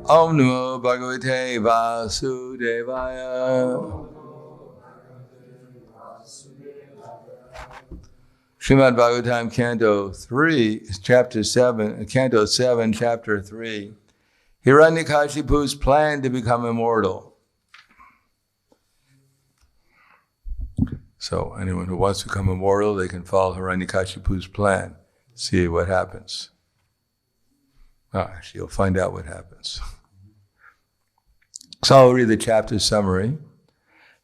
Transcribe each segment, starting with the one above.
Om Namo Bhagavate Vasudevaya. Srimad Bhagavatam, Canto 3, Chapter 7, Canto 7, Chapter 3. Hiranyakashipu's plan to become immortal. So anyone who wants to become immortal, they can follow Hiranyakashipu's plan. See what happens. Actually, you'll find out what happens. So I'll read the chapter summary.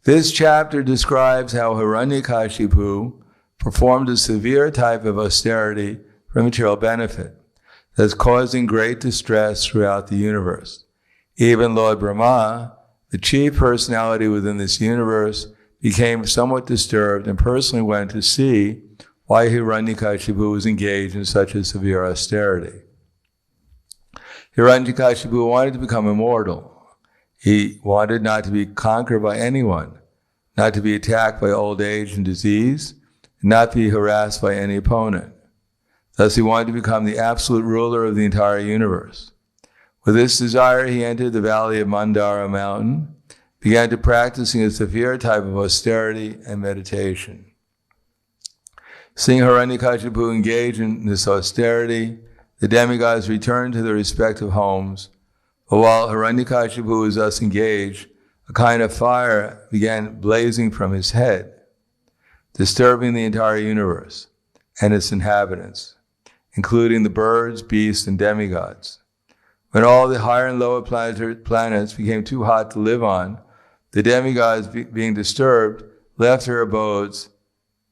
This chapter describes how Hiranyakashipu performed a severe type of austerity for material benefit that's causing great distress throughout the universe. Even Lord Brahma, the chief personality within this universe, became somewhat disturbed and personally went to see why Hiranyakashipu was engaged in such a severe austerity. Hiranyakashipu wanted to become immortal. He wanted not to be conquered by anyone, not to be attacked by old age and disease, and not be harassed by any opponent. Thus he wanted to become the absolute ruler of the entire universe. With this desire, he entered the valley of Mandara mountain, began to practicing a severe type of austerity and meditation. Seeing Hiranyakashipu engage in this austerity, the demigods returned to their respective homes. But while Hiranyakashipu was thus engaged, a kind of fire began blazing from his head, disturbing the entire universe and its inhabitants, including the birds, beasts, and demigods. When all the higher and lower planets became too hot to live on, the demigods, being disturbed, left their abodes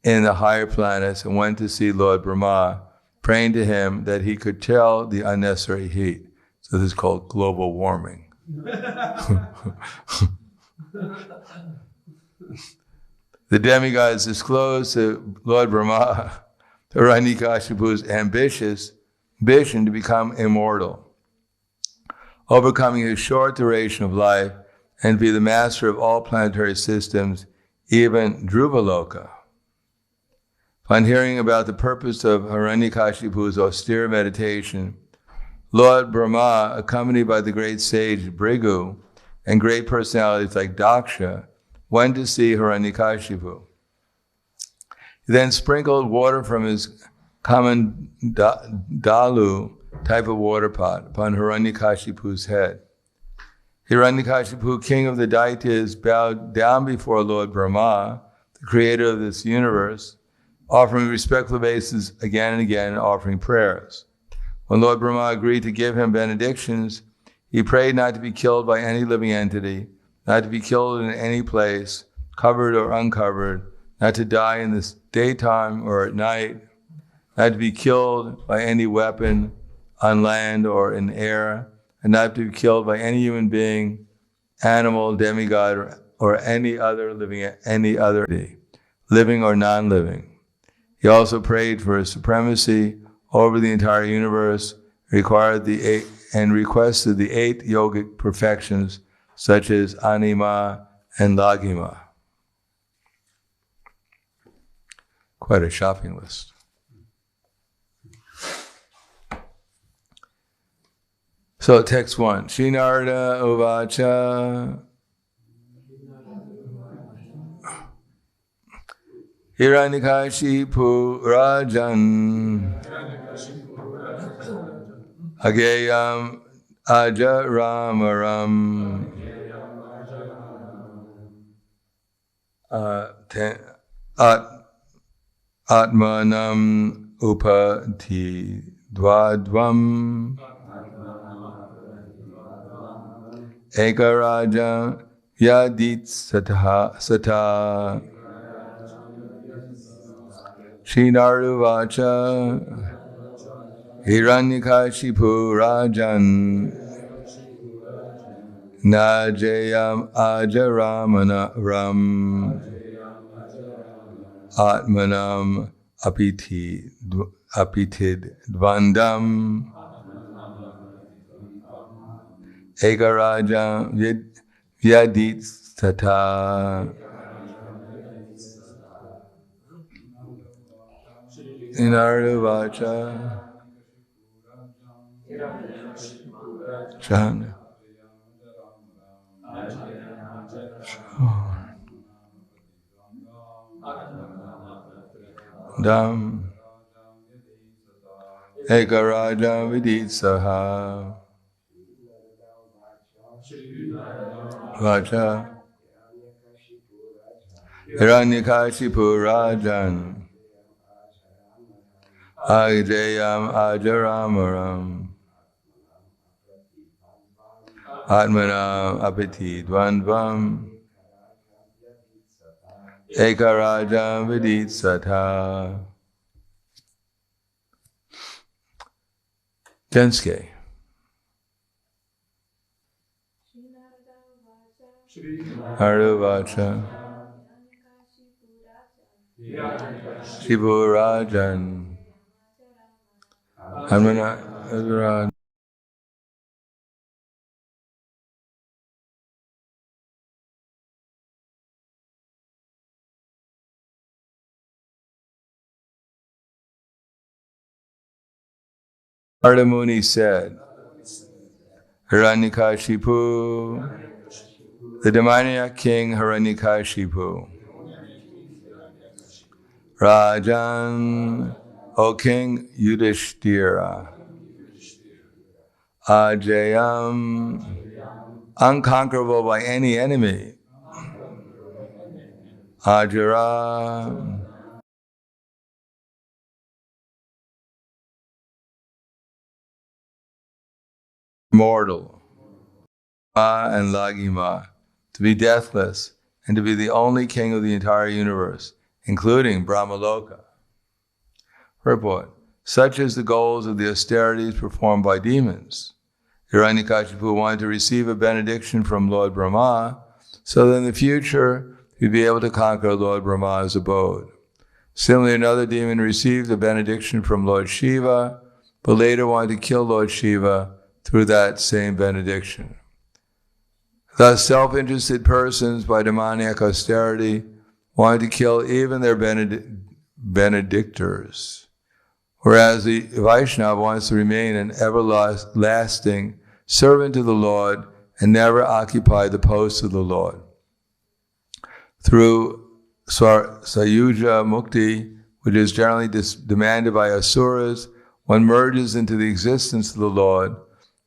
in the higher planets and went to see Lord Brahma, praying to him that he could quell the unnecessary heat. So this is called global warming. The demigods disclosed to Lord Brahma Hiranyakashipu's ambition to become immortal, overcoming his short duration of life and be the master of all planetary systems, even Dhruvaloka. Upon hearing about the purpose of Hiranyakashipu's austere meditation, Lord Brahma, accompanied by the great sage Bhrigu and great personalities like Daksha, went to see Hiranyakashipu. He then sprinkled water from his common dalu type of water pot upon Hiranyakashipu's head. Hiranyakashipu, king of the Daityas, bowed down before Lord Brahma, the creator of this universe, offering respectful obeisances again and again, offering prayers. When Lord Brahma agreed to give him benedictions, he prayed not to be killed by any living entity, not to be killed in any place, covered or uncovered, not to die in the daytime or at night, not to be killed by any weapon on land or in air, and not to be killed by any human being, animal, demigod, or any other living entity, living or non-living. He also prayed for his supremacy over the entire universe, requested the 8 yogic perfections such as anima and lagima. Quite a shopping list. So text 1. Srinarada Uvacha Hiranyakashipu Rajan Ageyam Ajaramaram Atmanam Upati Dvadvam Ekaraja Yadit Sata Srinaruvacha Hiranyakashipu Rajan Najayam Ajaramana Ram Atmanam Apitid Dvandam Ekaraja Yadit Sata Inaruvacha Chan Dam Ekaraja Viditsaha Vacha Hiranyakashipu Rajan Ajayam Ajaramaram Atmanam Apati Dvandvam Ekaraja Viditsata. Genske. Haruvacha Shivurajan Hamana. Ardamuni said, Hiranyakashipu, the demoniac king Hiranyakashipu, Rajan, O King Yudhishthira, Ajayam, unconquerable by any enemy, Ajara, mortal, and Lagima, to be deathless, and to be the only king of the entire universe, including Brahmaloka. Purport. Such is the goals of the austerities performed by demons. Hiranyakashipu wanted to receive a benediction from Lord Brahma, so that in the future he'd be able to conquer Lord Brahma's abode. Similarly, another demon received a benediction from Lord Shiva, but later wanted to kill Lord Shiva through that same benediction. Thus, self-interested persons, by demoniac austerity, wanted to kill even their benedictors, whereas the Vaishnava wants to remain an everlasting servant to the Lord and never occupy the post of the Lord. Through Sayuja Mukti, which is generally demanded by asuras, one merges into the existence of the Lord.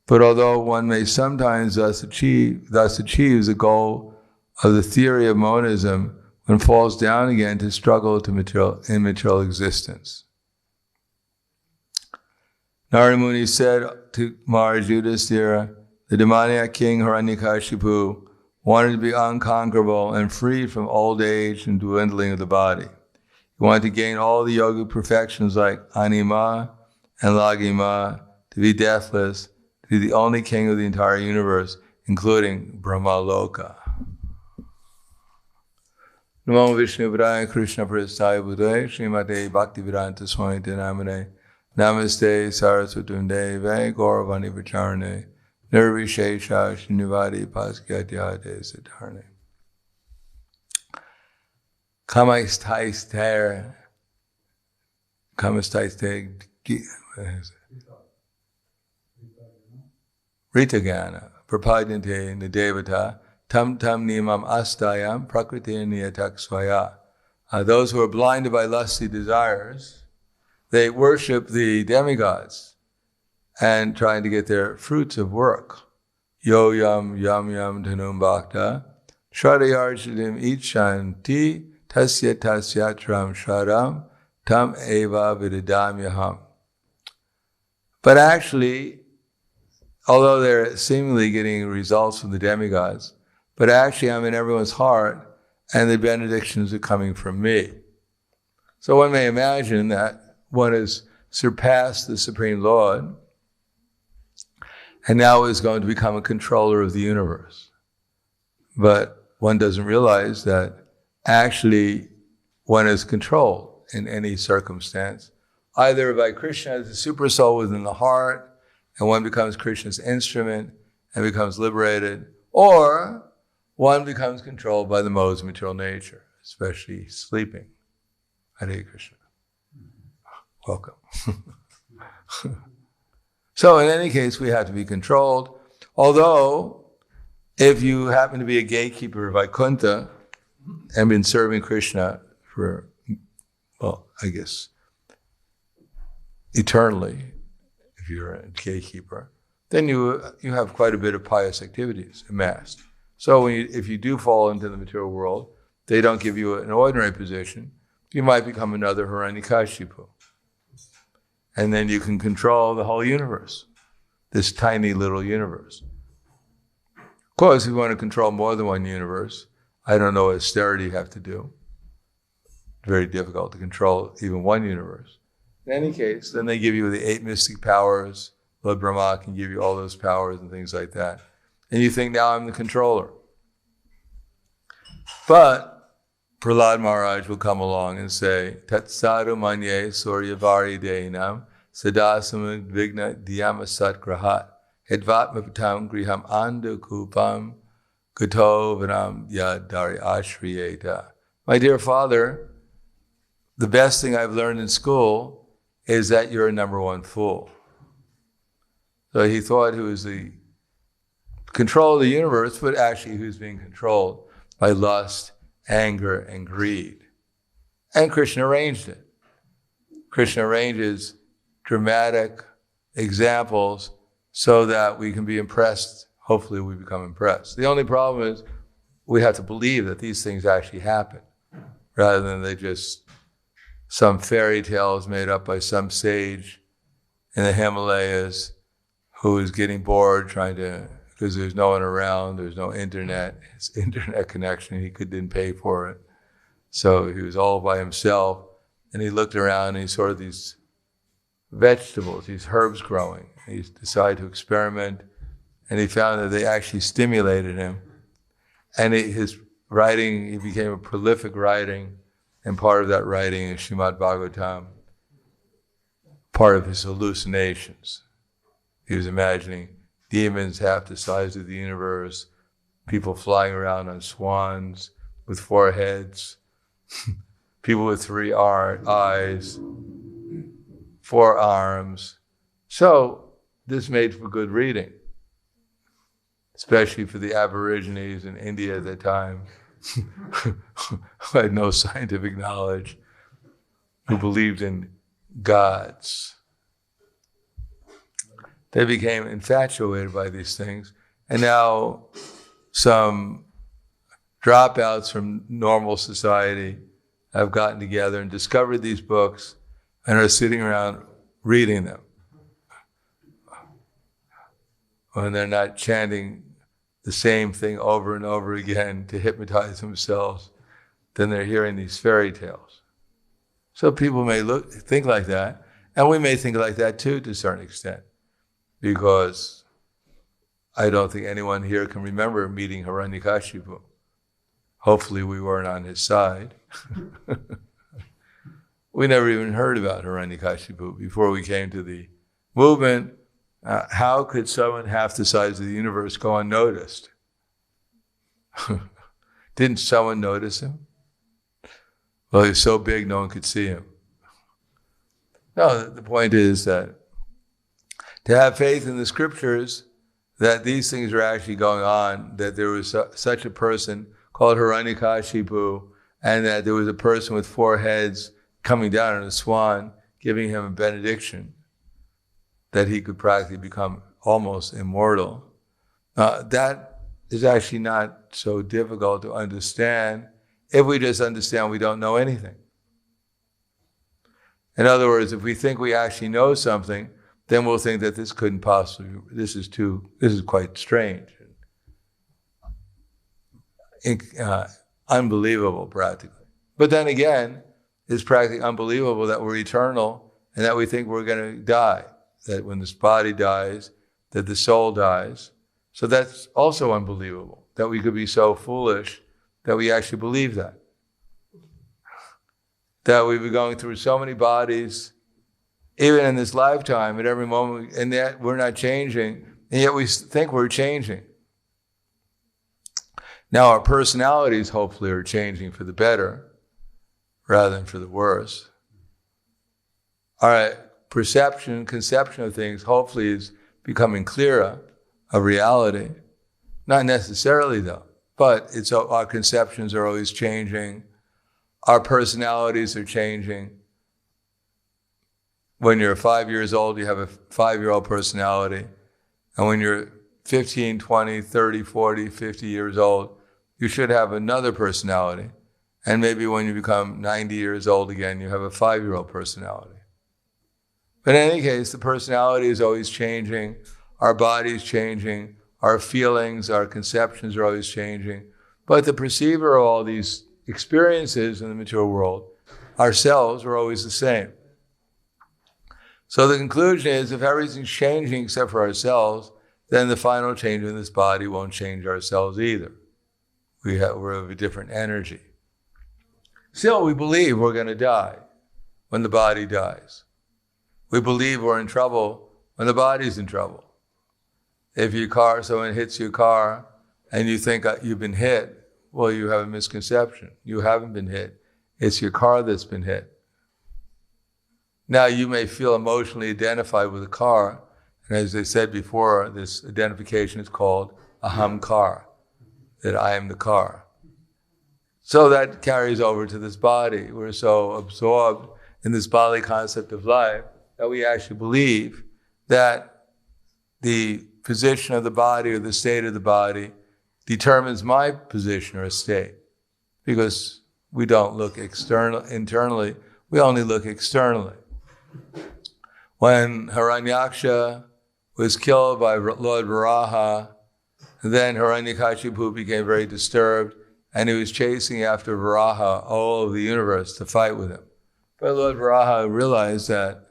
But although one may sometimes thus achieve the goal of the theory of monism, one falls down again to struggle in material existence. Narada Muni said to Maharaj Yudhishthira, the demoniac king Hiranyakashipu wanted to be unconquerable and freed from old age and dwindling of the body. He wanted to gain all the yogic perfections like anima and lagima, to be deathless, to be the only king of the entire universe, including Brahmaloka. Namo Vishnu Padaya Krishna Prasthaya Budaya Srimate Bhaktivedanta Swami Namane Namaste Saraswatam Deve Gauravani Vacharane Nirvishesha Shinivadi Paskyatyade Siddharne. Kamaistaister Ritagana Prapadante Nidevata Tam Tam Nimam Astayam Prakriti Niyatak Swaya. Those who are blinded by lusty desires, they worship the demigods and trying to get their fruits of work. Yo yam yam yam dhanum bhakta shradayarjadim ichanti tasya tasyatram shradam tam eva vididam yaham. But actually, although they're seemingly getting results from the demigods, but actually I'm in everyone's heart and the benedictions are coming from me. So one may imagine that one has surpassed the Supreme Lord and now is going to become a controller of the universe. But one doesn't realize that actually one is controlled in any circumstance, either by Krishna as the super soul within the heart, and one becomes Krishna's instrument and becomes liberated, or one becomes controlled by the modes of material nature, especially sleeping. Hare Krishna. Welcome. So in any case, we have to be controlled. Although, if you happen to be a gatekeeper of Vaikuntha and been serving Krishna for, well, I guess, eternally, if you're a gatekeeper, then you have quite a bit of pious activities amassed. So if you do fall into the material world, they don't give you an ordinary position. You might become another Hiranyakashipu. And then you can control the whole universe, this tiny little universe. Of course, if you want to control more than one universe, I don't know what austerity you have to do. Very difficult to control even one universe. In any case, then they give you the 8 mystic powers. Lord Brahma can give you all those powers and things like that. And you think, now I'm the controller. But Prahlad Maharaj will come along and say, Tat sadhu manye suryavari dehinam sadasama vigna dhyama satgrahat hedvatma patam griham anda kupam gato vanam yadari ashriyeta. My dear father, the best thing I've learned in school is that you're a number one fool. So he thought he was the control of the universe, but actually he was being controlled by lust, anger, and greed. And Krishna arranged it. Krishna arranges dramatic examples so that we can be impressed. Hopefully we become impressed. The only problem is we have to believe that these things actually happen, rather than they just some fairy tales made up by some sage in the Himalayas who is getting bored because there's no one around, there's no internet, his internet connection, didn't pay for it. So he was all by himself, and he looked around and he saw these vegetables, these herbs growing. He decided to experiment, and he found that they actually stimulated him. And his writing, he became a prolific writing, and part of that writing is Srimad Bhagavatam, part of his hallucinations. He was imagining demons half the size of the universe, people flying around on swans with 4 heads, people with 3 eyes, 4 arms. So this made for good reading, especially for the Aborigines in India at that time, who had no scientific knowledge, who believed in gods. They became infatuated by these things, and now some dropouts from normal society have gotten together and discovered these books and are sitting around reading them. When they're not chanting the same thing over and over again to hypnotize themselves, then they're hearing these fairy tales. So people may think like that, and we may think like that too to a certain extent, because I don't think anyone here can remember meeting Hiranyakashipu. Hopefully we weren't on his side. We never even heard about Hiranyakashipu before we came to the movement. How could someone half the size of the universe go unnoticed? Didn't someone notice him? Well, he was so big no one could see him. No, the point is that to have faith in the scriptures that these things are actually going on, that there was such a person called Hiranyakashipu, and that there was a person with 4 heads coming down on a swan, giving him a benediction, that he could practically become almost immortal. That is actually not so difficult to understand if we just understand we don't know anything. In other words, if we think we actually know something, then we'll think that this couldn't possibly, this is quite strange. Unbelievable, practically. But then again, it's practically unbelievable that we're eternal and that we think we're going to die. That when this body dies, that the soul dies. So that's also unbelievable, that we could be so foolish that we actually believe that. That we've been going through so many bodies, even in this lifetime, at every moment, and yet we're not changing, and yet we think we're changing. Now our personalities hopefully are changing for the better, rather than for the worse. Our perception, conception of things hopefully is becoming clearer of reality. Not necessarily though, but our conceptions are always changing. our personalities are changing. When you're 5 years old, you have a 5-year-old personality. And when you're 15, 20, 30, 40, 50 years old, you should have another personality. And maybe when you become 90 years old again, you have a 5-year-old personality. But in any case, the personality is always changing. Our body is changing. Our feelings, our conceptions are always changing. But the perceiver of all these experiences in the material world, ourselves, are always the same. So the conclusion is, if everything's changing except for ourselves, then the final change in this body won't change ourselves either. We're of a different energy. Still, we believe we're going to die when the body dies. We believe we're in trouble when the body's in trouble. If someone hits your car and you think you've been hit, well, you have a misconception. You haven't been hit. It's your car that's been hit. Now, you may feel emotionally identified with the car, and as I said before, this identification is called ahamkar, that I am the car. So that carries over to this body. We're so absorbed in this bodily concept of life that we actually believe that the position of the body or the state of the body determines my position or state, because we don't look internally, we only look externally. When Hiranyaksha was killed by Lord Varaha, then Hiranyakashipu became very disturbed, and he was chasing after Varaha all over the universe to fight with him. But Lord Varaha realized that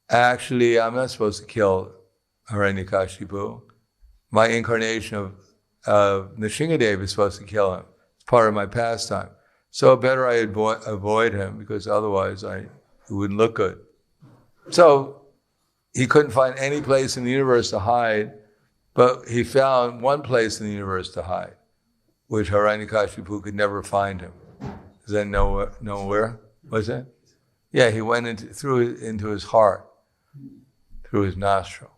actually I'm not supposed to kill Hiranyakashipu. My incarnation of Nrsingadev is supposed to kill him. It's part of my pastime. So better I avoid him, because otherwise it wouldn't look good. So he couldn't find any place in the universe to hide, but he found one place in the universe to hide, which Hiranyakashipu could never find him. Does that know where? Was it? Yeah, he went through into his heart, through his nostril,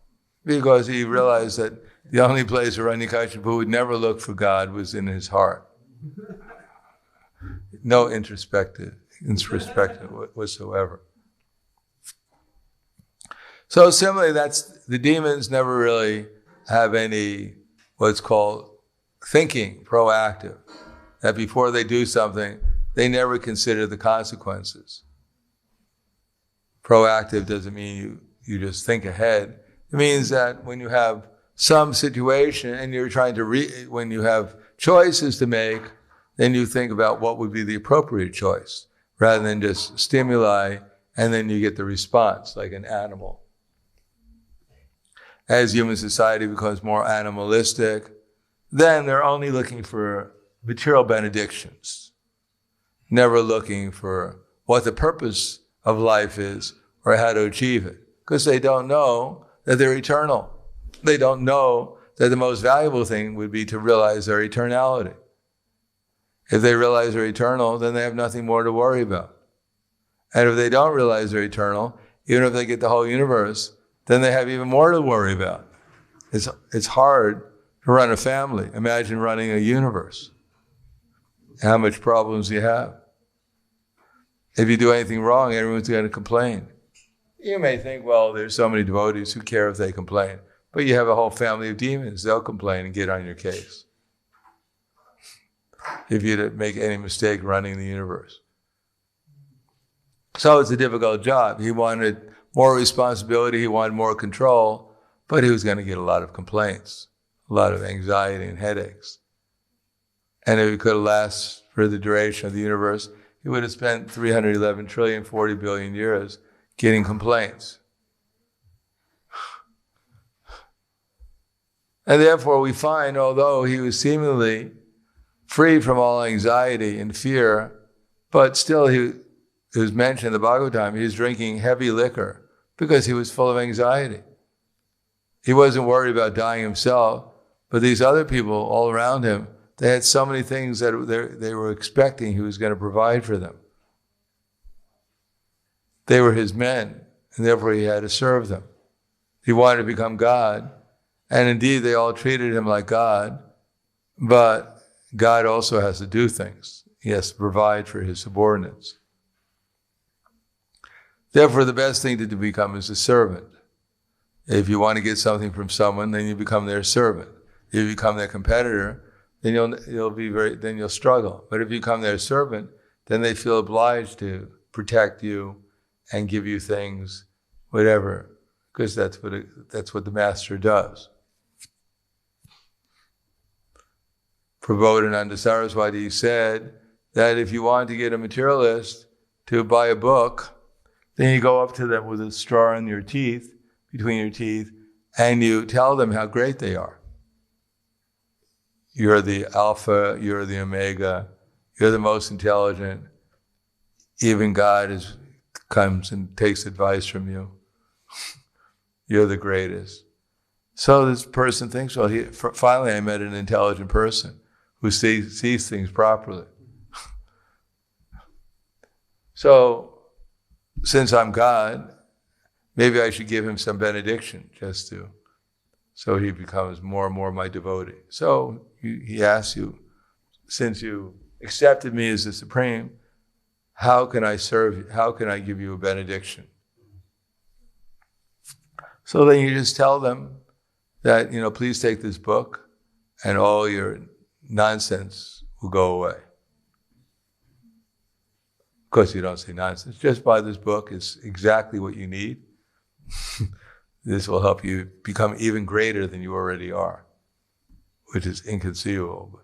because he realized that the only place Hiranyakashipu would never look for God was in his heart. No introspective whatsoever. So similarly, the demons never really have any what's called thinking, proactive. That before they do something, they never consider the consequences. Proactive doesn't mean you just think ahead. It means that when you have some situation and you're trying to when you have choices to make, then you think about what would be the appropriate choice, rather than just stimuli and then you get the response like an animal. As human society becomes more animalistic, then they're only looking for material benedictions, never looking for what the purpose of life is or how to achieve it, because they don't know that they're eternal. They don't know that the most valuable thing would be to realize their eternality. If they realize they're eternal, then they have nothing more to worry about. And if they don't realize they're eternal, even if they get the whole universe, then they have even more to worry about. It's hard to run a family. Imagine running a universe. How much problems you have. If you do anything wrong, everyone's going to complain. You may think, well, there's so many devotees, who care if they complain? But you have a whole family of demons. They'll complain and get on your case if you make any mistake running the universe. So it's a difficult job. He wanted more responsibility, he wanted more control, but he was going to get a lot of complaints, a lot of anxiety and headaches. And if he could have lasted for the duration of the universe, he would have spent 311 trillion, 40 billion years getting complaints. And therefore we find, although he was seemingly free from all anxiety and fear, but still it was mentioned in the Bhagavatam, he was drinking heavy liquor because he was full of anxiety. He wasn't worried about dying himself, but these other people all around him, they had so many things that they were expecting he was going to provide for them. They were his men, and therefore he had to serve them. He wanted to become God, and indeed they all treated him like God, but God also has to do things. He has to provide for his subordinates. Therefore, the best thing to become is a servant. If you want to get something from someone, then you become their servant. If you become their competitor, then you'll struggle. But if you become their servant, then they feel obliged to protect you and give you things, whatever, because that's what the master does. Prahladananda Saraswati said that if you want to get a materialist to buy a book, then you go up to them with a straw in your teeth, between your teeth, and you tell them how great they are. You're the Alpha, you're the Omega, you're the most intelligent. Even God comes and takes advice from you. You're the greatest. So this person thinks, well, finally I met an intelligent person who sees things properly. So, since I'm God, maybe I should give him some benediction so he becomes more and more my devotee. So he asks you, since you accepted me as the Supreme, how can I serve you? How can I give you a benediction? So then you just tell them that, please take this book and all your nonsense will go away. Of course, you don't say nonsense. Just buy this book. It's exactly what you need. This will help you become even greater than you already are, which is inconceivable.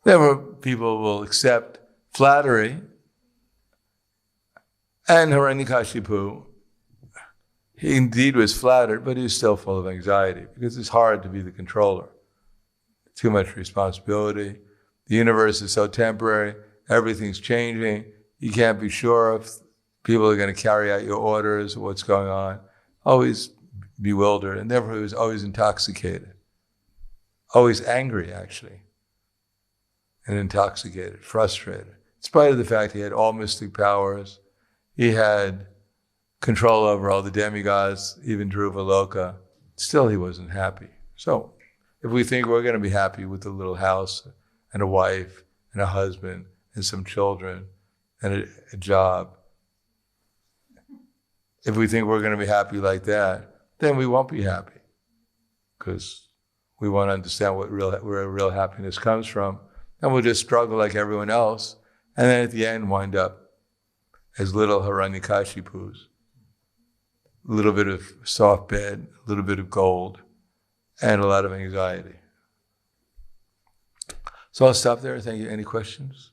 Then people will accept flattery. And Hiranyakashipu, he indeed was flattered, but he was still full of anxiety because it's hard to be the controller. Too much responsibility. The universe is so temporary. Everything's changing. You can't be sure if people are going to carry out your orders or what's going on. Always bewildered, and therefore he was always intoxicated. Always angry, actually. And intoxicated, frustrated. In spite of the fact he had all mystic powers, he had control over all the demigods, even Dhruvaloka. Still, he wasn't happy. So, if we think we're going to be happy with a little house and a wife and a husband and some children and a job, if we think we're going to be happy like that, then we won't be happy because we won't understand where real happiness comes from, and we'll just struggle like everyone else, and then at the end wind up as little Hiranyakashipus. A little bit of soft bed, a little bit of gold, and a lot of anxiety. So I'll stop there. Thank you. Any questions?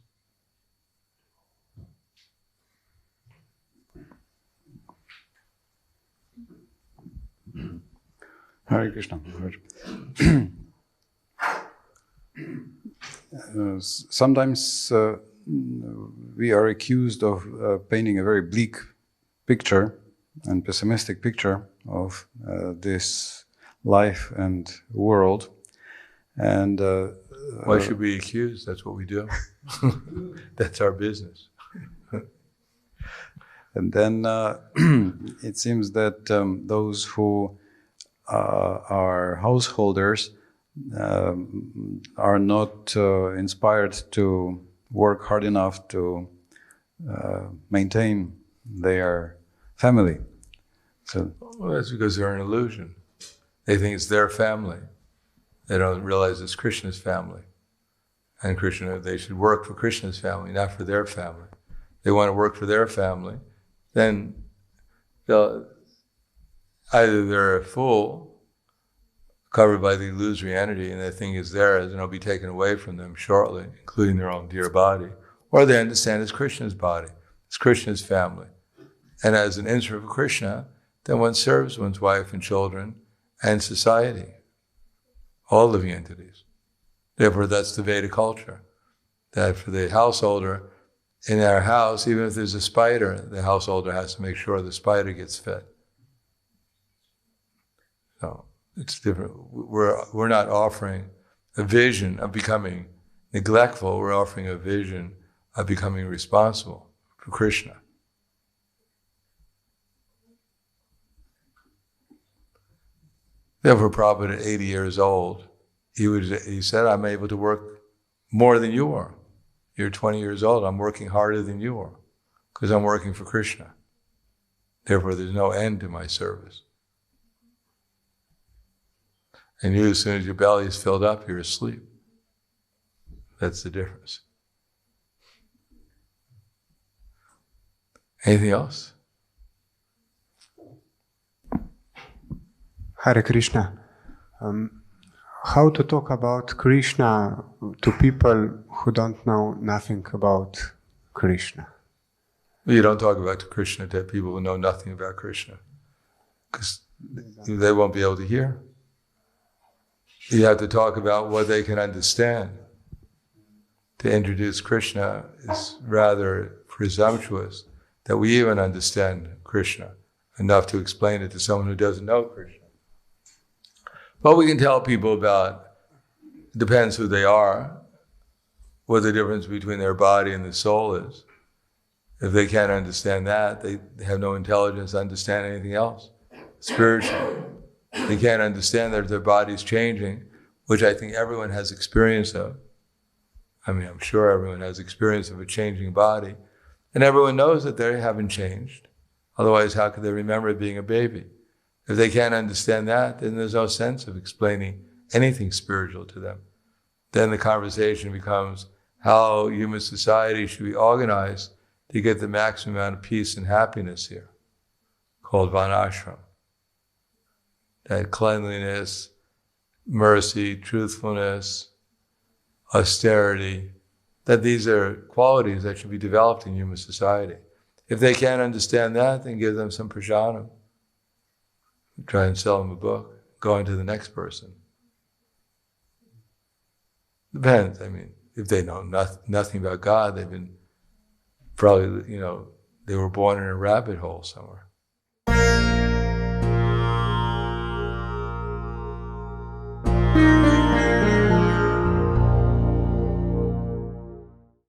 Hare Krishna. Sometimes we are accused of painting a very bleak picture and pessimistic picture of this life and world. And why should we be accused? That's what we do. That's our business. And then it seems that those who are householders are not inspired to work hard enough to maintain their family. So, well, that's because they're an illusion. They think it's their family. They don't realize it's Krishna's family. And they should work for Krishna's family, not for their family. They want to work for their family, then either they're a fool, covered by the illusory entity, and their thing is theirs, and it'll be taken away from them shortly, including their own dear body. Or they understand it's Krishna's body, it's Krishna's family. And as an instrument of Krishna, then one serves one's wife and children and society, all living entities. Therefore, that's the Veda culture. That for the householder, in our house, even if there's a spider, the householder has to make sure the spider gets fed. So it's different. We're not offering a vision of becoming neglectful. We're offering a vision of becoming responsible for Krishna. Therefore, Prabhupada at 80 years old, he said, I'm able to work more than you are. You're 20 years old, I'm working harder than you are, because I'm working for Krishna. Therefore, there's no end to my service. And you, as soon as your belly is filled up, you're asleep. That's the difference. Anything else? Hare Krishna. How to talk about Krishna to people who don't know nothing about Krishna? You don't talk about Krishna to people who know nothing about Krishna, because they won't be able to hear. You have to talk about what they can understand. To introduce Krishna is rather presumptuous, that we even understand Krishna enough to explain it to someone who doesn't know Krishna. But we can tell people about, it depends who they are, what the difference between their body and the soul is. If they can't understand that, they have no intelligence to understand anything else spiritually. They can't understand that their body's changing, which I think everyone has experience of. I mean, I'm sure everyone has experience of a changing body. And everyone knows that they haven't changed. Otherwise, how could they remember being a baby? If they can't understand that, then there's no sense of explaining anything spiritual to them. Then the conversation becomes how human society should be organized to get the maximum amount of peace and happiness here, called Varnashram. That cleanliness, mercy, truthfulness, austerity, that these are qualities that should be developed in human society. If they can't understand that, then give them some prasadam. Try and sell them a book, go on to the next person. Depends, I mean, if they know nothing about God, they've been probably, they were born in a rabbit hole somewhere.